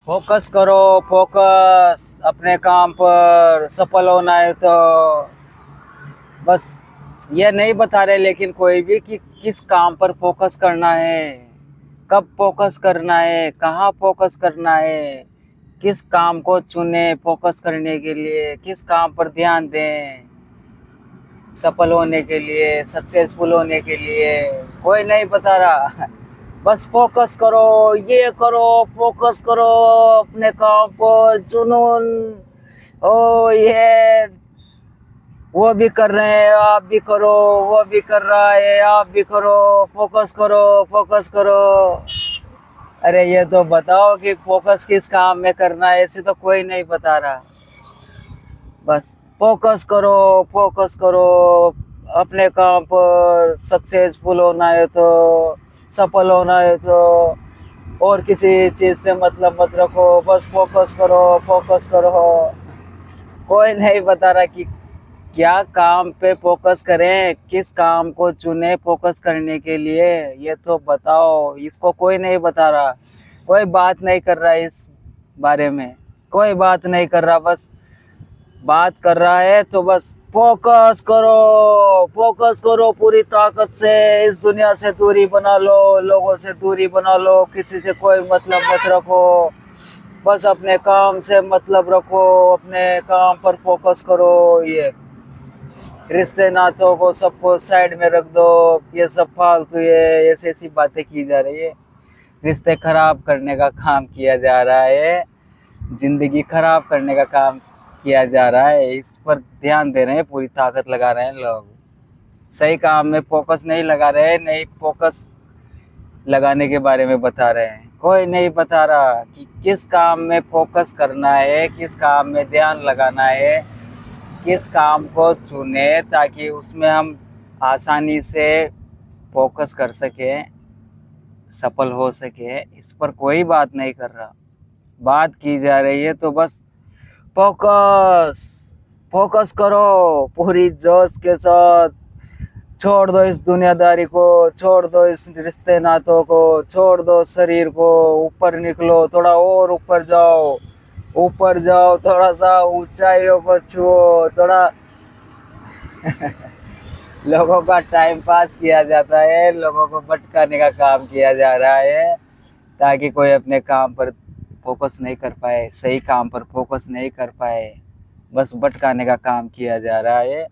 Focus करो। Focus अपने काम पर सफल होना है तो बस ये नहीं बता रहे लेकिन कोई भी कि किस काम पर फोकस करना है, कब फोकस करना है, कहाँ फोकस करना है, किस काम को चुने फोकस करने के लिए, किस काम पर ध्यान दें सफल होने के लिए, सक्सेसफुल होने के लिए। कोई नहीं बता रहा। बस फोकस करो, ये करो, फोकस करो अपने काम पर, जुनून। ओ ये वो भी कर रहे हैं, आप भी करो, वो भी कर रहा है, आप भी करो, फोकस करो, फोकस करो। अरे ये तो बताओ कि फोकस किस काम में करना है, ऐसे तो कोई नहीं बता रहा। बस फोकस करो, फोकस करो अपने काम पर। सक्सेसफुल होना है तो, सफल होना है तो और किसी चीज़ से मतलब मत रखो, बस फोकस करो, फोकस करो। कोई नहीं बता रहा कि क्या काम पे फोकस करें, किस काम को चुने फोकस करने के लिए, ये तो बताओ। इसको कोई नहीं बता रहा, कोई बात नहीं कर रहा इस बारे में, कोई बात नहीं कर रहा। बस बात कर रहा है तो बस फोकस करो, फोकस करो पूरी ताकत से। इस दुनिया से दूरी बना लो, लोगों से दूरी बना लो, किसी से कोई मतलब मत रखो। बस अपने काम से मतलब रखो, अपने काम पर फोकस करो। ये रिश्ते नातों को सबको साइड में रख दो। ये सब फालतू ये ऐसी ऐसी बातें की जा रही है, रिश्ते खराब करने का काम किया जा रहा है, जिंदगी खराब करने का काम किया जा रहा है। इस पर ध्यान दे रहे हैं, पूरी ताकत लगा रहे हैं लोग। सही काम में फोकस नहीं लगा रहे, नहीं फोकस लगाने के बारे में बता रहे हैं। कोई नहीं बता रहा कि किस काम में फोकस करना है, किस काम में ध्यान लगाना है, किस काम को चुने ताकि उसमें हम आसानी से फोकस कर सकें, सफल हो सके। इस पर कोई बात नहीं कर रहा। बात की जा रही है तो बस फोकस, फोकस करो पूरी जोश के साथ। छोड़ दो इस दुनियादारी को, छोड़ दो इस रिश्ते नातों को, छोड़ दो शरीर को, ऊपर निकलो, थोड़ा और ऊपर जाओ, ऊपर जाओ, थोड़ा सा ऊंचाइयों को छुओ। थोड़ा लोगों का टाइम पास किया जाता है, लोगों को भटकाने का काम किया जा रहा है ताकि कोई अपने काम पर फोकस नहीं कर पाए, सही काम पर फोकस नहीं कर पाए। बस भटकाने का काम किया जा रहा है।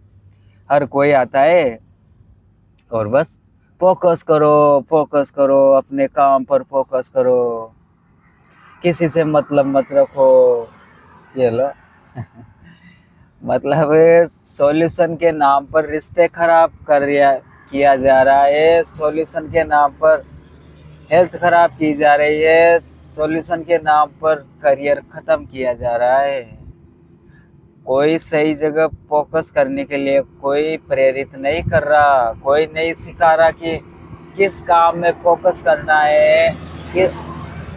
हर कोई आता है और बस फोकस करो, फोकस करो अपने काम पर, फोकस करो, किसी से मतलब मत रखो। ये लो। मतलब सॉल्यूशन के नाम पर रिश्ते खराब किया जा रहा है, सॉल्यूशन के नाम पर हेल्थ खराब की जा रही है, सॉल्यूशन के नाम पर करियर खत्म किया जा रहा है। कोई सही जगह फोकस करने के लिए कोई प्रेरित नहीं कर रहा, कोई नहीं सिखा रहा कि किस काम में फोकस करना है, किस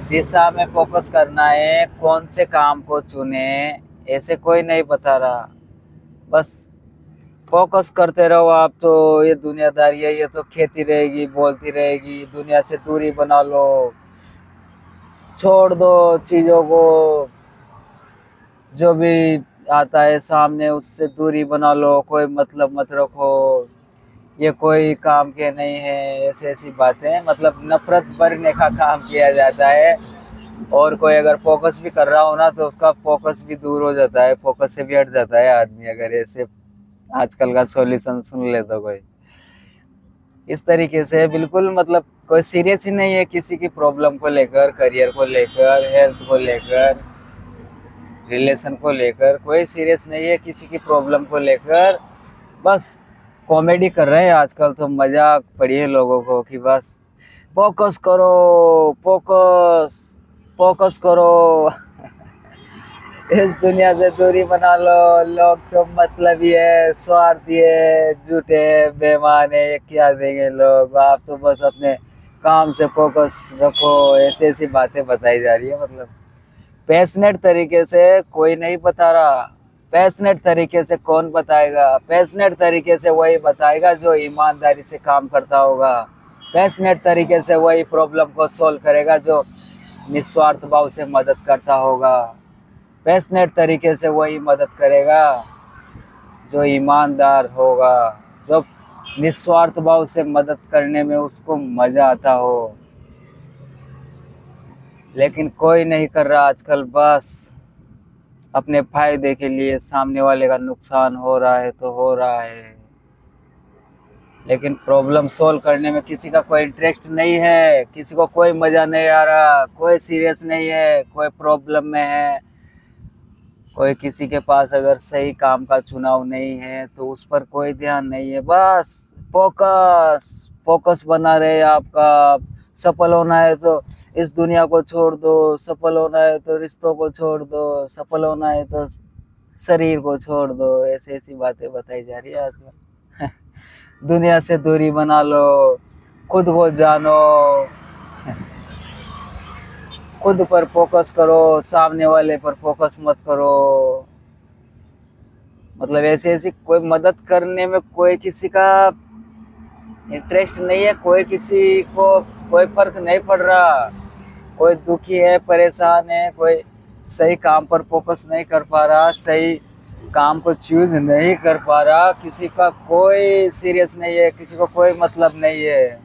दिशा में फोकस करना है, कौन से काम को चुने। ऐसे कोई नहीं बता रहा। बस फोकस करते रहो आप तो। ये दुनियादारी है, ये तो खेती रहेगी, बोलती रहेगी, दुनिया से दूरी बना लो, छोड़ दो चीज़ों को, जो भी आता है सामने उससे दूरी बना लो, कोई मतलब मत रखो, ये कोई काम के नहीं है। ऐसी ऐसी बातें मतलब नफरत भरने का काम किया जाता है। और कोई अगर फोकस भी कर रहा हो ना तो उसका फोकस भी दूर हो जाता है, फोकस से भी हट जाता है आदमी अगर ऐसे आजकल का सॉल्यूशन सुन ले तो। कोई इस तरीके से बिल्कुल मतलब कोई सीरियस ही नहीं है किसी की प्रॉब्लम को लेकर, करियर को लेकर, हेल्थ को लेकर, रिलेशन को लेकर। कोई सीरियस नहीं है किसी की प्रॉब्लम को लेकर। बस कॉमेडी कर रहे हैं आजकल तो, मजाक पड़ी है लोगों को कि बस फोकस करो, फोकस, फोकस करो। इस दुनिया से दूरी बना लो। लोग तो मतलब ही है, स्वार्थी है, झूठे, बेईमान है, ये क्या देंगे लोग। आप तो बस अपने काम से फोकस रखो। ऐसी ऐसी बातें बताई जा रही है। मतलब पैशनेट तरीके से कोई नहीं बता रहा। पैशनेट तरीके से कौन बताएगा? पैशनेट तरीके से वही बताएगा जो ईमानदारी से काम करता होगा। पैशनेट तरीके से वही प्रॉब्लम को सॉल्व करेगा जो निस्वार्थ भाव से मदद करता होगा, पैशनेट तरीके से वही मदद करेगा जो ईमानदार होगा, जो निस्वार्थ भाव से मदद करने में उसको मजा आता हो। लेकिन कोई नहीं कर रहा आजकल, बस अपने फायदे के लिए। सामने वाले का नुकसान हो रहा है तो हो रहा है, लेकिन प्रॉब्लम सॉल्व करने में किसी का कोई इंटरेस्ट नहीं है, किसी को कोई मजा नहीं आ रहा, कोई सीरियस नहीं है, कोई प्रॉब्लम में है। कोई किसी के पास अगर सही काम का चुनाव नहीं है तो उस पर कोई ध्यान नहीं है। बस फोकस फोकस बना रहे आपका। सफल होना है तो इस दुनिया को छोड़ दो, सफल होना है तो रिश्तों को छोड़ दो, सफल होना है तो शरीर को छोड़ दो। ऐसी ऐसी बातें बताई जा रही है आजकल। दुनिया से दूरी बना लो, खुद को जानो, खुद पर फोकस करो, सामने वाले पर फोकस मत करो। मतलब ऐसे ऐसी कोई मदद करने में कोई किसी का इंटरेस्ट नहीं है, कोई किसी को कोई फर्क नहीं पड़ रहा। कोई दुखी है, परेशान है, कोई सही काम पर फोकस नहीं कर पा रहा, सही काम को चूज नहीं कर पा रहा, किसी का कोई सीरियस नहीं है, किसी को कोई मतलब नहीं है।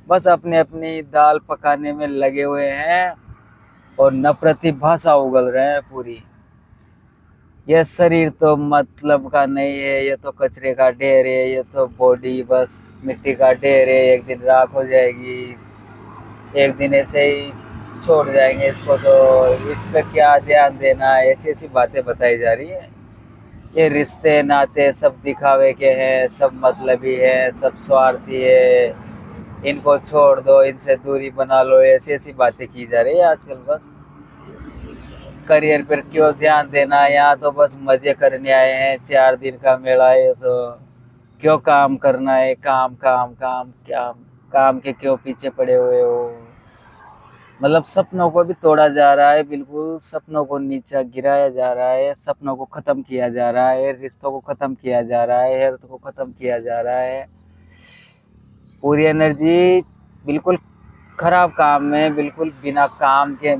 बस अपनी अपनी दाल पकाने में लगे हुए हैं और नफरती भाषा उगल रहे हैं पूरी। ये शरीर तो मतलब का नहीं है, ये तो कचरे का ढेर है, ये तो बॉडी बस मिट्टी का ढेर है, एक दिन राख हो जाएगी, एक दिन ऐसे ही छोड़ जाएंगे इसको, तो इस पे क्या ध्यान देना। ऐसी ऐसी बातें बताई जा रही है। ये रिश्ते नाते सब दिखावे के हैं, सब मतलबी है, सब स्वार्थी है, इनको छोड़ दो, इनसे दूरी बना लो। ऐसी ऐसी बातें की जा रही है आजकल। बस करियर पर क्यों ध्यान देना, यहाँ तो बस मजे करने आए हैं, 4 दिन का मेला है, तो क्यों काम करना है। काम काम काम क्या, काम के क्यों पीछे पड़े हुए हो। मतलब सपनों को भी तोड़ा जा रहा है, बिल्कुल सपनों को नीचा गिराया जा रहा है, सपनों को ख़त्म किया जा रहा है, रिश्तों को ख़त्म किया जा रहा है, हेल्थ को ख़त्म किया जा रहा है। पूरी एनर्जी बिल्कुल ख़राब काम में, बिल्कुल बिना काम के,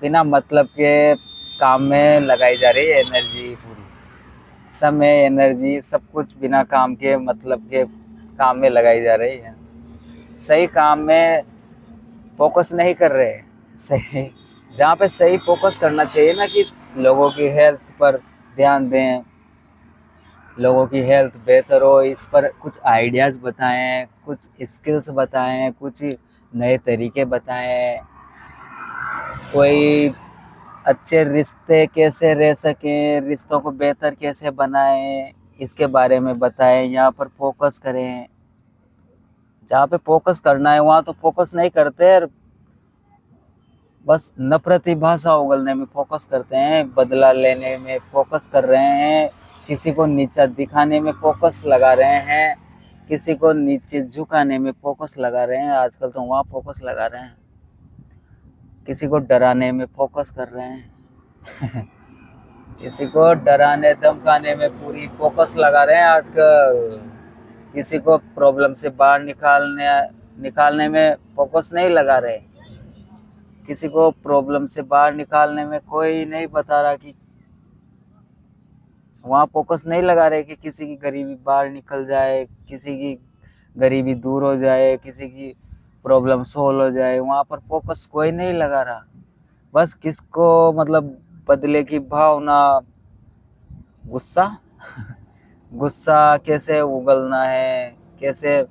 बिना मतलब के काम में लगाई जा रही है एनर्जी। पूरी समय एनर्जी सब कुछ बिना काम के मतलब के काम में लगाई जा रही है। सही काम में फोकस नहीं कर रहे। सही जहाँ पे सही फोकस करना चाहिए ना, कि लोगों की हेल्थ पर ध्यान दें, लोगों की हेल्थ बेहतर हो, इस पर कुछ आइडियाज़ बताएं, कुछ स्किल्स बताएं, कुछ नए तरीके बताएं, कोई अच्छे रिश्ते कैसे रह सकें, रिश्तों को बेहतर कैसे बनाएं, इसके बारे में बताएं। यहाँ पर फोकस करें, जहाँ पे फोकस करना है वहाँ तो फोकस नहीं करते, बस नफरती भाषा उगलने में फोकस करते हैं, बदला लेने में फोकस कर रहे हैं, किसी को नीचा दिखाने में फोकस लगा रहे हैं, किसी को नीचे झुकाने में फोकस लगा रहे हैं। आजकल तो वहाँ फोकस लगा रहे हैं, किसी को डराने में फोकस कर रहे हैं। किसी को डराने धमकाने में पूरी फोकस लगा रहे हैं आजकल। किसी को प्रॉब्लम से बाहर निकालने में फोकस नहीं लगा रहे। किसी को प्रॉब्लम से बाहर निकालने में कोई नहीं बता रहा कि वहाँ फोकस नहीं लगा रहे कि किसी की गरीबी बाहर निकल जाए, किसी की गरीबी दूर हो जाए, किसी की प्रॉब्लम सोल्व हो जाए। वहाँ पर फोकस कोई नहीं लगा रहा। बस किसको मतलब बदले की भावना, गुस्सा गुस्सा कैसे उगलना है, कैसे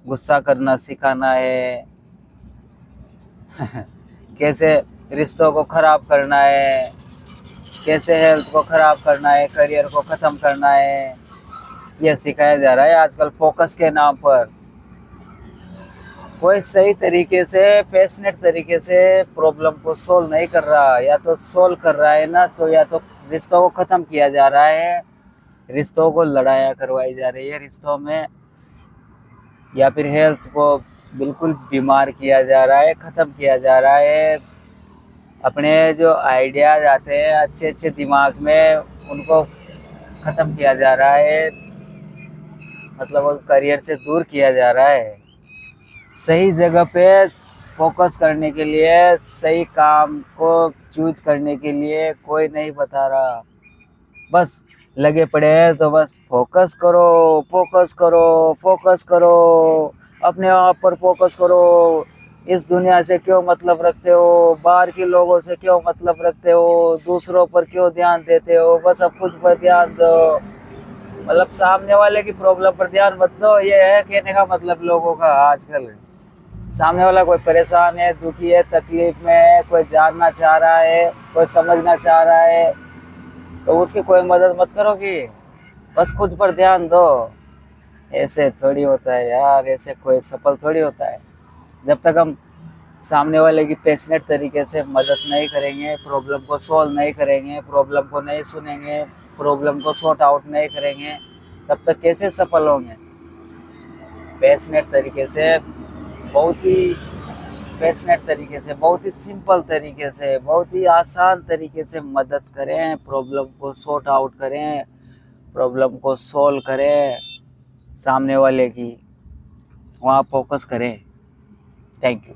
गुस्सा करना सिखाना है, कैसे रिश्तों को ख़राब करना है, कैसे हेल्थ को ख़राब करना है, करियर को ख़त्म करना है, यह सिखाया जा रहा है आजकल फोकस के नाम पर। कोई सही तरीके से, पैशनेट तरीके से प्रॉब्लम को सोल्व नहीं कर रहा। या तो सोल्व कर रहा है ना, तो या तो रिश्तों को ख़त्म किया जा रहा है, रिश्तों को लड़ाइयाँ करवाई जा रही है रिश्तों में, या फिर हेल्थ को बिल्कुल बीमार किया जा रहा है, ख़त्म किया जा रहा है। अपने जो आइडियाज़ आते हैं अच्छे अच्छे दिमाग में, उनको ख़त्म किया जा रहा है, मतलब वो करियर से दूर किया जा रहा है। सही जगह पे फोकस करने के लिए, सही काम को चूज करने के लिए कोई नहीं बता रहा। बस लगे पड़े हैं तो बस फोकस करो, फोकस करो, फोकस करो, अपने आप पर फोकस करो। इस दुनिया से क्यों मतलब रखते हो, बाहर के लोगों से क्यों मतलब रखते हो, दूसरों पर क्यों ध्यान देते हो, बस अब खुद पर ध्यान दो। मतलब सामने वाले की प्रॉब्लम पर ध्यान मत दो, ये है कहने का मतलब लोगों का आजकल। सामने वाला कोई परेशान है, दुखी है, तकलीफ में है, कोई जानना चाह रहा है, कोई समझना चाह रहा है, तो उसकी कोई मदद मत करोगी, बस खुद पर ध्यान दो। ऐसे थोड़ी होता है यार, ऐसे कोई सफल थोड़ी होता है। जब तक हम सामने वाले की पैशनेट तरीके से मदद नहीं करेंगे, प्रॉब्लम को सॉल्व नहीं करेंगे, प्रॉब्लम को नहीं सुनेंगे, प्रॉब्लम को सॉर्ट आउट नहीं करेंगे, तब तक कैसे सफल होंगे। पैशनेट तरीके से, बहुत ही पैशनेट तरीके से, बहुत ही सिंपल तरीके से, बहुत ही आसान तरीके से मदद करें, प्रॉब्लम को सॉर्ट आउट करें, प्रॉब्लम को सॉल्व करें, सामने वाले की वहाँ फोकस करें। Thank you.